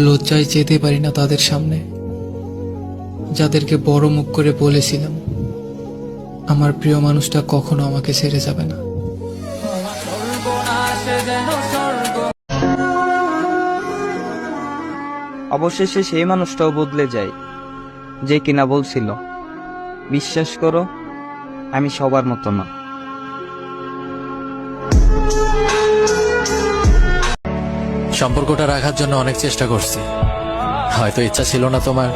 লজ্জায় যেতে পারি না তাদের সামনে, যাদেরকে বড় মুখ করে বলেছিলাম আমার প্রিয় মানুষটা কখনো আমাকে ছেড়ে যাবে না। অবশেষে সেই মানুষটাও বদলে যায় যে কিনা বলছিল, বিশ্বাস করো আমি সবার মতো না। সম্পর্কটা রাখার জন্য অনেক চেষ্টা করছি, হয়তো ইচ্ছা ছিল না তোমার।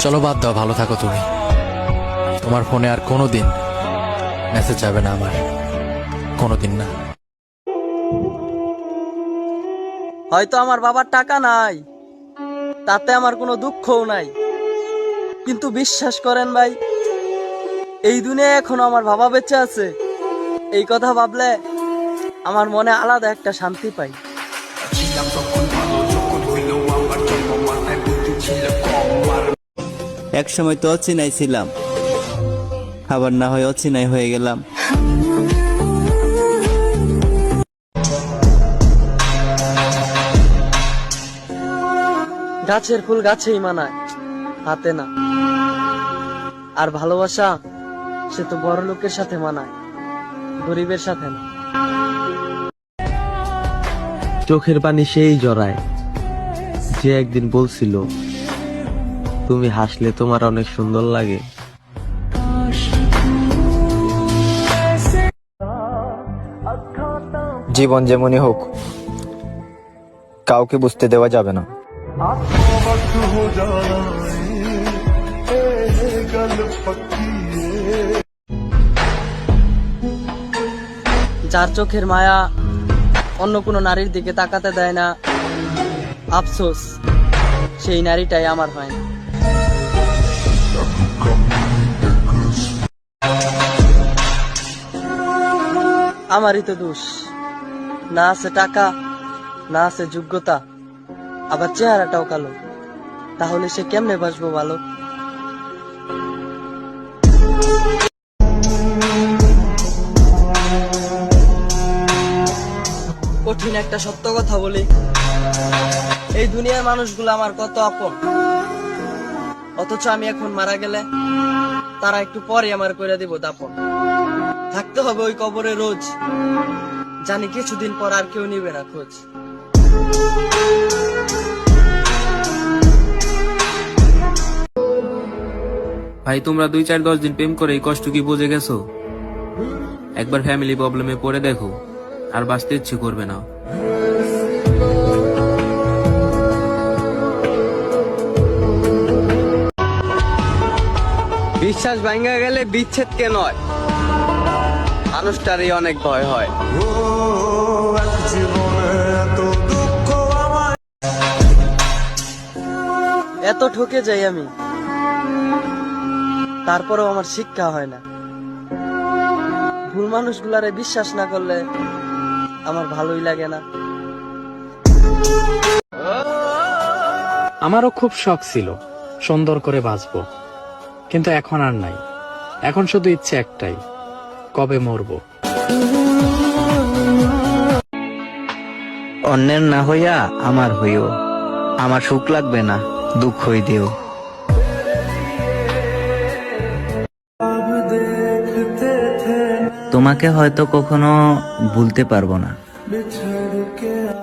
চলো বাদ দাও, ভালো থাকো তুমি। তোমার ফোনে আর কোনোদিন মেসেজ যাবে না আমার, কোনোদিন না। হয়তো আমার বাবার টাকা নাই, তাতে আমার কোনো দুঃখও নাই, কিন্তু বিশ্বাস করেন ভাই, এই দুনিয়ায় এখনো আমার বাবা বেঁচে আছে। এই কথা ভাবলে আমার মনে আলাদা একটা শান্তি পাই। এক সময় তো অচেনাই ছিলাম, আবার না হয় অচেনাই হয়ে গেলাম। গাছের ফুল গাছেই মানায়, হাতে না। আর ভালোবাসা সে তো বড় লোকের সাথে মানায়, গরিবের সাথে না। চোখের পানি সেই জড়ায় যে একদিন বলছিল তুমি হাসলে তোমার অনেক সুন্দর লাগে। জীবন যেমনই হোক, কাউকে বুঝতে দেওয়া যাবে না। যার চোখের মায়া অন্য কোনো নারীর দিকে তাকাতে দেয় না, আফসোস সেই নারীটাই আমার হয় না। আমারই তো দোষ, না আছে টাকা, না আছে যোগ্যতা, আবার চেহারাটাও কালো। তাহলে সে কেমনে বাসবো ভালো? কঠিন একটা সত্য কথা বলি, এই দুনিয়ার মানুষগুলো আমার কত আপন, অথচ আমি এখন মারা গেলে তারা একটু পরে আমার করে দিব দাপন। থাকতে হবে ওই কবরে রোজ, জানি কিছুদিন পর আর কেউ নিবে না খোঁজ। ভাই তোমরা 2-4-10 দিন প্রেম করে এই কষ্ট কি বুঝে গেছো? একবার ফ্যামিলি প্রবলেমে পড়ে দেখো, আর বাঁচতে ইচ্ছে করবে না। বিশ্বাস ভাঙা গেলে বিচ্ছেদ কে নয়, মানুষটারই অনেক ভয় হয়। এত ঠকে যাই আমি, তারপরেও আমার শিক্ষা হয় না। ভুল মানুষগুলারে বিশ্বাস না করলে আমার ভালোই লাগে না। আমারও খুব শখ ছিল সুন্দর করে বাঁচবো, কিন্তু এখন আর নাই। এখন শুধু ইচ্ছে একটাই, কবে মরবো। অন্যের না হইয়া আমার হইও, আমার সুখ লাগবে না, দুঃখই দিও। তোমাকে হয়তো কখনো ভুলতে পারবো না,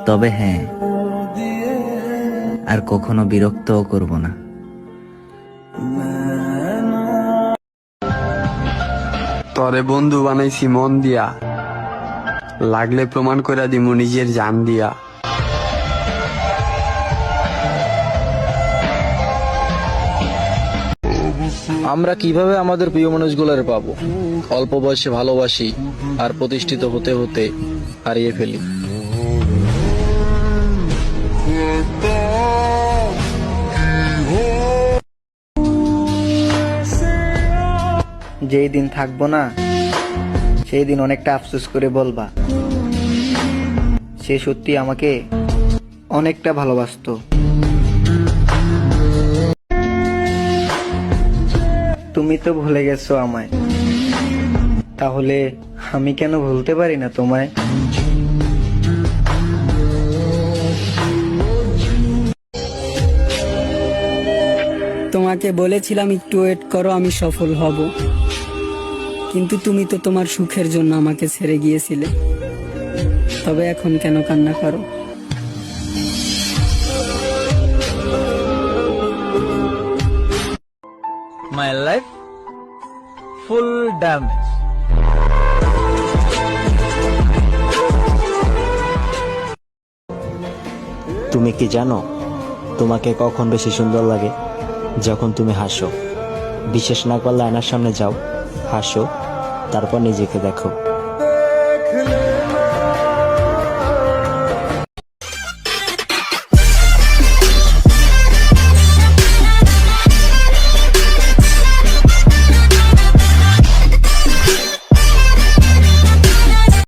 তবে হ্যাঁ, আর কখনো বিরক্তও করব না। তরে বন্ধু বানাইছি মন দিয়া, লাগলে প্রমাণ করে দিমু নিজের জান দিয়া। আমরা কিভাবে আমাদের প্রিয় মানুষগুলোর পাবো? অল্প বয়সে ভালোবাসি আর প্রতিষ্ঠিত হতে হতে হারিয়ে ফেলি। যেই দিন থাকবো না সেই দিন অনেকটা আফসোস করে বলবা সে সত্যি আমাকে অনেকটা ভালোবাসতো। তুমি তো ভুলে গেছো আমায়, তাহলে আমি কেন ভুলতে পারি না তোমায়? তোমাকে বলেছিলাম একটু ওয়েট করো, আমি সফল হব, কিন্তু তুমি তো তোমার সুখের জন্য আমাকে ছেড়ে গিয়েছিলে। তবে এখন কেন কান্না করো? My life full damage. তুমি কি জানো তোমাকে কখন বেশি সুন্দর লাগে? যখন তুমি হাসো। বিশ্বাস না করলে আয়নার সামনে যাও, হাসো, তারপর নিজেকে দেখো।